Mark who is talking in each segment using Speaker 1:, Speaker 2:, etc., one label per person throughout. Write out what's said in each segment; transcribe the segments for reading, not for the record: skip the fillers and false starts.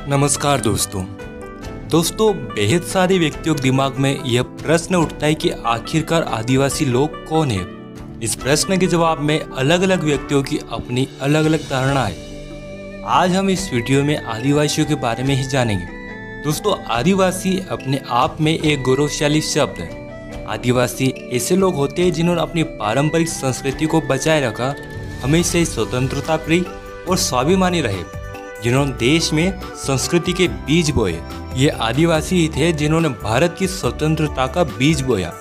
Speaker 1: नमस्कार दोस्तों बेहद सारे व्यक्तियों के दिमाग में यह प्रश्न उठता है कि आखिरकार आदिवासी लोग कौन है। इस प्रश्न के जवाब में अलग अलग व्यक्तियों की अपनी अलग अलग धारणा है। आज हम इस वीडियो में आदिवासियों के बारे में ही जानेंगे। दोस्तों, आदिवासी अपने आप में एक गौरवशाली शब्द है। आदिवासी ऐसे लोग होते हैं जिन्होंने अपनी पारंपरिक संस्कृति को बचाए रखा, हमेशा स्वतंत्रता प्रिय और स्वाभिमानी रहे, जिन्होंने देश में संस्कृति के बीज बोए। ये आदिवासी ही थे जिन्होंने भारत की स्वतंत्रता का बीज बोया।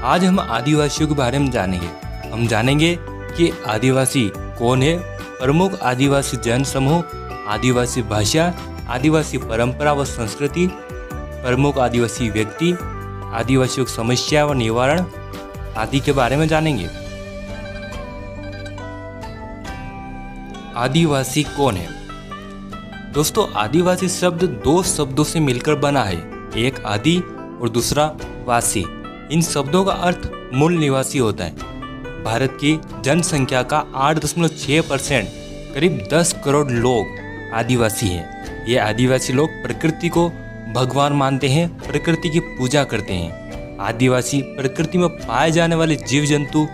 Speaker 1: आज हम आदिवासियों के बारे में जानेंगे। हम जानेंगे कि आदिवासी कौन है, प्रमुख आदिवासी जन समूह, आदिवासी भाषा, आदिवासी परंपरा व संस्कृति, प्रमुख आदिवासी व्यक्ति, आदिवासियों की समस्या व निवारण आदि के बारे में जानेंगे। आदिवासी कौन है? दोस्तों, आदिवासी शब्द दो शब्दों से मिलकर बना है, एक आदि और दूसरा वासी। इन शब्दों का अर्थ मूल निवासी होता है। भारत की जनसंख्या का 8.6% करीब 10 करोड़ लोग आदिवासी हैं। ये आदिवासी लोग प्रकृति को भगवान मानते हैं, प्रकृति की पूजा करते हैं। आदिवासी प्रकृति में पाए जाने वाले जीव जंतु,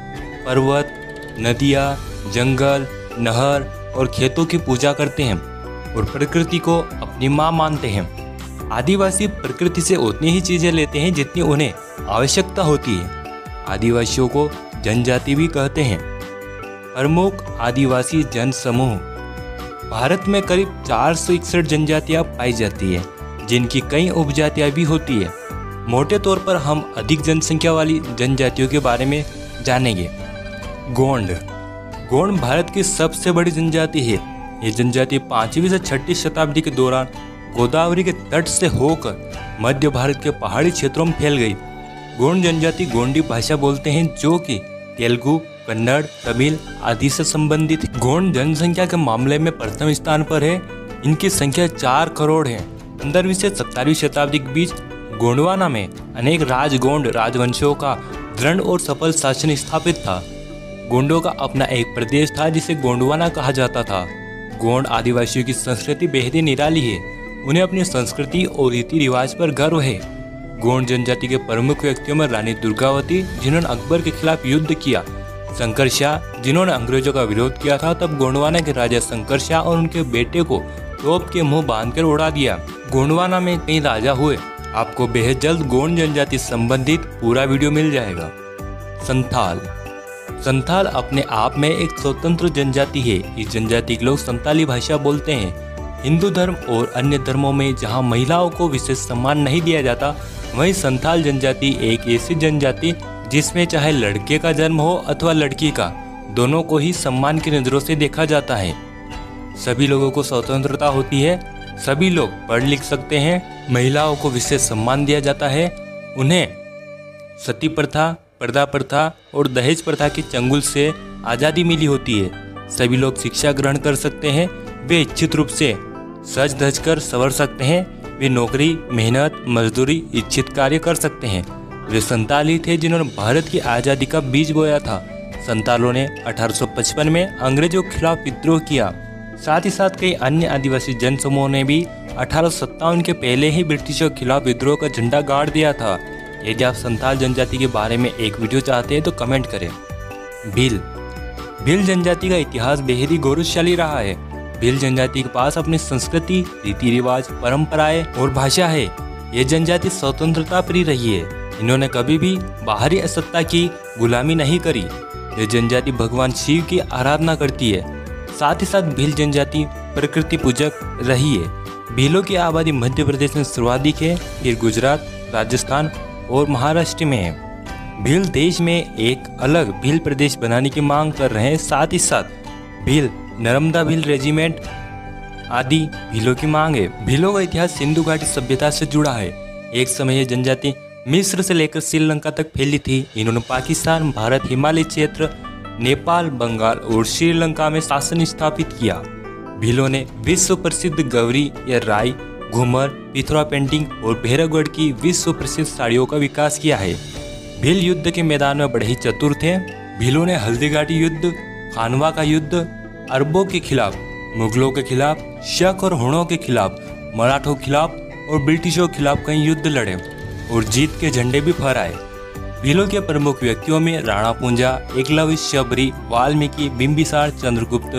Speaker 1: पर्वत, नदियाँ, जंगल, नहर और खेतों की पूजा करते हैं और प्रकृति को अपनी माँ मानते हैं। आदिवासी प्रकृति से उतनी ही चीजें लेते हैं जितनी उन्हें आवश्यकता होती है। आदिवासियों को जनजाति भी कहते हैं। प्रमुख आदिवासी जन समूह। भारत में करीब 461 जनजातियां पाई जाती है, जिनकी कई उपजातियां भी होती है। मोटे तौर पर हम अधिक जनसंख्या वाली जनजातियों के बारे में जानेंगे। गोंड। गोंड भारत की सबसे बड़ी जनजाति है। ये जनजाति 5वीं से 6वीं शताब्दी के दौरान गोदावरी के तट से होकर मध्य भारत के पहाड़ी क्षेत्रों में फैल गई। गोंड जनजाति गोंडी भाषा बोलते हैं, जो कि तेलुगु, कन्नड़, तमिल आदि से संबंधित है। गोंड जनसंख्या के मामले में प्रथम स्थान पर है। इनकी संख्या 4 करोड़ है। 15वीं से 17वीं शताब्दी के बीच गोंडवाना में अनेक राजगोंड राजवंशों का दृढ़ और सफल शासन स्थापित था। गोंडों का अपना एक प्रदेश था जिसे गोंडवाना कहा जाता था। गोंड आदिवासियों की संस्कृति बेहद ही निराली है। उन्हें अपनी संस्कृति और रीति रिवाज पर गर्व है। गोंड जनजाति के प्रमुख व्यक्तियों में रानी दुर्गावती, जिन्होंने अकबर के खिलाफ युद्ध किया, शंकर शाह, जिन्होंने अंग्रेजों का विरोध किया था, तब गोंडवाना के राजा शंकर शाह और उनके बेटे को तोप के मुंह बांधकर उड़ा दिया। गोंडवाना में कई राजा हुए। आपको बेहद जल्द गोंड जनजाति संबंधित पूरा वीडियो मिल जाएगा। संथाल। संथाल अपने आप में एक स्वतंत्र जनजाति है। इस जनजाति के लोग संताली भाषा बोलते हैं। हिंदू धर्म और अन्य धर्मों में जहां महिलाओं को विशेष सम्मान नहीं दिया जाता, वहीं संथाल जनजाति एक ऐसी जनजाति जिसमें चाहे लड़के का जन्म हो अथवा लड़की का, दोनों को ही सम्मान की नजरों से देखा जाता है। सभी लोगों को स्वतंत्रता होती है। सभी लोग पढ़ लिख सकते हैं। महिलाओं को विशेष सम्मान दिया जाता है। उन्हें सती प्रथा, पर्दा प्रथा और दहेज प्रथा के चंगुल से आज़ादी मिली होती है। सभी लोग शिक्षा ग्रहण कर सकते हैं। वे इच्छित रूप से सज धज कर संवर सकते हैं। वे नौकरी, मेहनत, मजदूरी, इच्छित कार्य कर सकते हैं। वे संताल ही थे जिन्होंने भारत की आज़ादी का बीज बोया था। संतालों ने 1855 में अंग्रेजों के खिलाफ विद्रोह किया। साथ ही साथ कई अन्य आदिवासी जन समूहों ने भी 1857 के पहले ही ब्रिटिशों के खिलाफ विद्रोह का झंडा गाड़ दिया था। यदि आप संथाल जनजाति के बारे में एक वीडियो चाहते हैं तो कमेंट करें। भील। भील जनजाति का इतिहास बेहद ही गौरवशाली रहा है। भील जनजाति के पास अपनी संस्कृति, रीति रिवाज, परंपराएं और भाषा है। ये जनजाति स्वतंत्रता प्रिय रही है। इन्होंने कभी भी बाहरी सत्ता की गुलामी नहीं करी। ये जनजाति भगवान शिव की आराधना करती है। साथ ही साथ भील जनजाति प्रकृति पूजक रही है। भीलों की आबादी मध्य प्रदेश में सर्वाधिक है, फिर गुजरात, राजस्थान और महाराष्ट्र में है। भील देश में एक अलग भील प्रदेश बनाने की मांग कर रहे हैं। साथ ही साथ भील, नर्मदा भील रेजिमेंट आदि भीलों की मांग है। भीलों का इतिहास सिंधु घाटी सभ्यता से जुड़ा है। एक समय यह जनजाति मिस्र से लेकर श्रीलंका तक फैली थी। इन्होंने पाकिस्तान, भारत, हिमालय क्षेत्र, नेपाल, बंगाल और श्रीलंका में शासन स्थापित किया। भीलों ने विश्व प्रसिद्ध गौरी या राई, घूमर, पिथौरा पेंटिंग और भैरवगढ़ की विश्व प्रसिद्ध साड़ियों का विकास किया है। भील युद्ध के मैदान में बड़े ही चतुर थे। भीलों ने हल्दी घाटी युद्ध, खानवा का युद्ध, अरबों के खिलाफ, मुगलों के खिलाफ, शक और हुणों के खिलाफ मराठों के खिलाफ और ब्रिटिशों के खिलाफ कई युद्ध लड़े और जीत के झंडे भी फहराए। भीलों के प्रमुख व्यक्तियों में राणा पूंजा, एकलव्य, शबरी, वाल्मीकि, बिंबिसार, चंद्रगुप्त,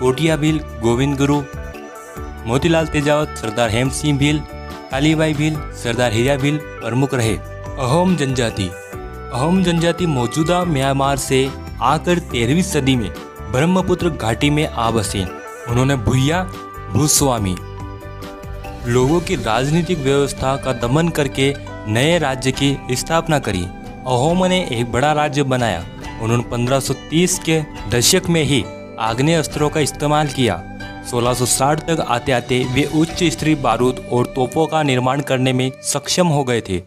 Speaker 1: कोटिया भील, गोविंद गुरु, मोतीलाल तेजावत, सरदार हेम सिंह भील, कालीबाई भील, सरदार हीरा भील प्रमुख रहे। अहोम जनजाति मौजूदा म्यांमार से आकर 13वीं सदी में ब्रह्मपुत्र घाटी में आ बसे। उन्होंने भूया भूस्वामी लोगों की राजनीतिक व्यवस्था का दमन करके नए राज्य की स्थापना करी। अहोम ने एक बड़ा राज्य बनाया। उन्होंने 1530 के दशक में ही आग्नेय अस्त्रों का इस्तेमाल किया। 1660 तक आते आते वे उच्च स्तरीय बारूद और तोपों का निर्माण करने में सक्षम हो गए थे।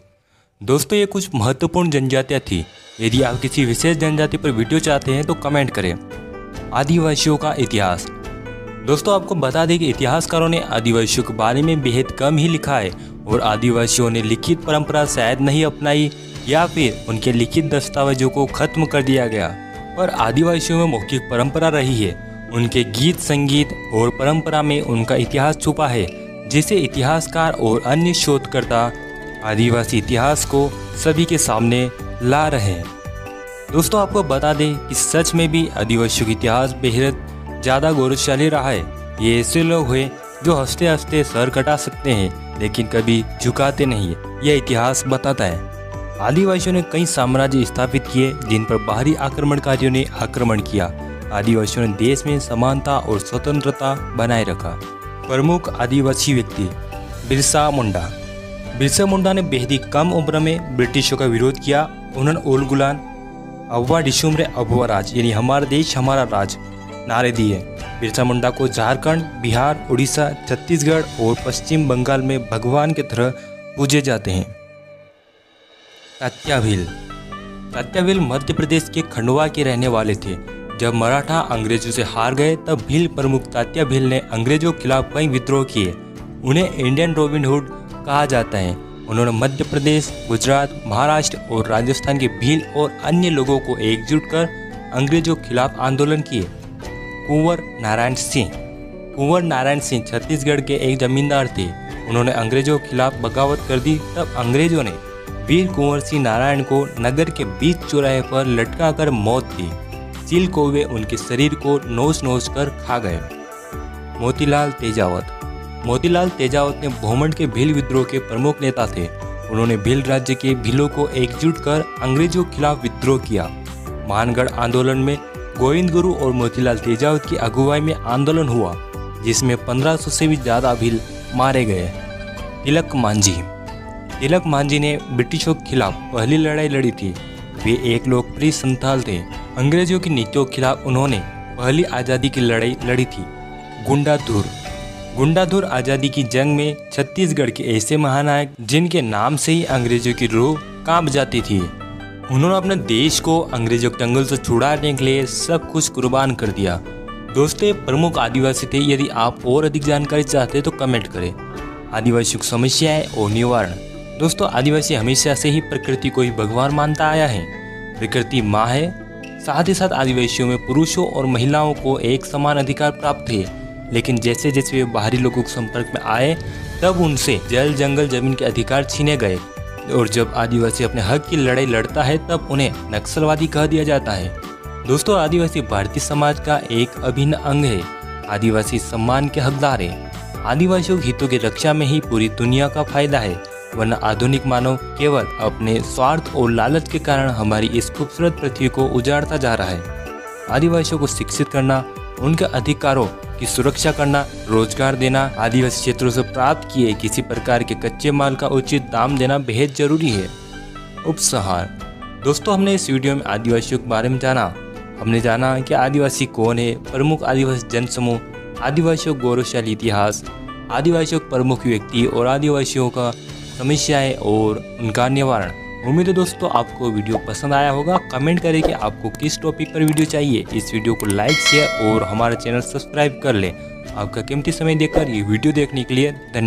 Speaker 1: दोस्तों, ये कुछ महत्वपूर्ण जनजातियाँ थी। यदि आप किसी विशेष जनजाति पर वीडियो चाहते हैं तो कमेंट करें। आदिवासियों का इतिहास। दोस्तों, आपको बता दें कि इतिहासकारों ने आदिवासियों के बारे में बेहद कम ही लिखा है और आदिवासियों ने लिखित परंपरा शायद नहीं अपनाई या फिर उनके लिखित दस्तावेजों को खत्म कर दिया गया। पर आदिवासियों में मौखिक परंपरा रही है। उनके गीत, संगीत और परंपरा में उनका इतिहास छुपा है, जिसे इतिहासकार और अन्य शोधकर्ता आदिवासी इतिहास को सभी के सामने ला रहे हैं। दोस्तों, आपको बता दें कि सच में भी आदिवासियों का इतिहास बेहद ज़्यादा गौरवशाली रहा है। ये ऐसे लोग हुए जो हंसते हंसते सर कटा सकते हैं लेकिन कभी झुकाते नहीं है। यह इतिहास बताता है। आदिवासियों ने कई साम्राज्य स्थापित किए जिन पर बाहरी आक्रमणकारियों ने आक्रमण किया। आदिवासियों ने देश में समानता और स्वतंत्रता बनाए रखा। प्रमुख आदिवासी व्यक्ति बिरसा मुंडा। बिरसा मुंडा ने बेहद ही कम उम्र में ब्रिटिशों का विरोध किया। उन्होंने ओल गुलान, अव्वा डिशुमरे अभुआ राज यानी हमारा देश हमारा राज नारे दिए। बिरसा मुंडा को झारखंड, बिहार, उड़ीसा, छत्तीसगढ़ और पश्चिम बंगाल में भगवान की तरह पूजे जाते हैं। तात्या भील। तात्या भील मध्य प्रदेश के खंडवा के रहने वाले थे। जब मराठा अंग्रेजों से हार गए तब भील प्रमुख तात्या भील ने अंग्रेजों के खिलाफ कई विद्रोह किए। उन्हें इंडियन रॉबिन हुड कहा जाता है। उन्होंने मध्य प्रदेश, गुजरात, महाराष्ट्र और राजस्थान के भील और अन्य लोगों को एकजुट कर अंग्रेजों के खिलाफ आंदोलन किए। कुंवर नारायण सिंह। कुंवर नारायण सिंह छत्तीसगढ़ के एक जमींदार थे। उन्होंने अंग्रेजों के खिलाफ बगावत कर दी। तब अंग्रेजों ने वीर कुंवर सिंह नारायण को नगर के बीच चौराहे पर लटका कर मौत दी। चील कौवे उनके शरीर को नोच नोच कर खा गए। मोतीलाल तेजावत। मोतीलाल तेजावत ने भोमंड के भील विद्रोह के प्रमुख नेता थे। उन्होंने भील राज्य के भीलों को एकजुट कर अंग्रेजों के खिलाफ विद्रोह किया। मानगढ़ आंदोलन में गोविंद गुरु और मोतीलाल तेजावत की अगुवाई में आंदोलन हुआ, जिसमें 1500 से भी ज़्यादा भील मारे गए। तिलक मांझी। तिलक मांझी ने ब्रिटिशों के खिलाफ पहली लड़ाई लड़ी थी। वे एक लोकप्रिय संथाल थे। अंग्रेजों की नीतियों के खिलाफ उन्होंने पहली आज़ादी की लड़ाई लड़ी थी। गुंडाधुर। गुंडाधुर आज़ादी की जंग में छत्तीसगढ़ के ऐसे महानायक जिनके नाम से ही अंग्रेजों की रूह कांप जाती थी। उन्होंने अपने देश को अंग्रेजों के चंगुल से छुड़ाने के लिए सब कुछ कुर्बान कर दिया। दोस्तों, प्रमुख आदिवासी थे। यदि आप और अधिक जानकारी चाहते हैं तो कमेंट करें। आदिवासियों की समस्याएं और निवारण। दोस्तों, आदिवासी हमेशा से ही प्रकृति को ही भगवान मानता आया है। प्रकृति माँ है। साथ ही साथ आदिवासियों में पुरुषों और महिलाओं को एक समान अधिकार प्राप्त थे। लेकिन जैसे जैसे वे बाहरी लोगों के संपर्क में आए तब उनसे जल, जंगल, जमीन के अधिकार छीने गए। और जब आदिवासी अपने हक की लड़ाई लड़ता है तब उन्हें नक्सलवादी कह दिया जाता है। दोस्तों, आदिवासी भारतीय समाज का एक अभिन्न अंग है। आदिवासी सम्मान के हकदार है। आदिवासियों के हितों की रक्षा में ही पूरी दुनिया का फायदा है, वरना आधुनिक मानव केवल अपने स्वार्थ और लालच के कारण हमारी इस खूबसूरत पृथ्वी को उजाड़ता जा रहा है। आदिवासियों को शिक्षित करना, उनके अधिकारों की सुरक्षा करना, रोजगार देना, आदिवासी क्षेत्रों से प्राप्त किए किसी प्रकार के कच्चे माल का उचित दाम देना बेहद जरूरी है। उपसंहार। दोस्तों, हमने इस वीडियो में आदिवासियों के बारे में जाना। हमने जाना कि आदिवासी कौन है, प्रमुख आदिवासी जनसमूह, आदिवासियों का गौरवशाली इतिहास, आदिवासियों के प्रमुख व्यक्ति और आदिवासियों का समस्याएं और उनका निवारण। उम्मीद है दोस्तों आपको वीडियो पसंद आया होगा। कमेंट करें कि आपको किस टॉपिक पर वीडियो चाहिए। इस वीडियो को लाइक, शेयर और हमारा चैनल सब्सक्राइब कर लें। आपका कीमती समय देकर ये वीडियो देखने के लिए धन्यवाद।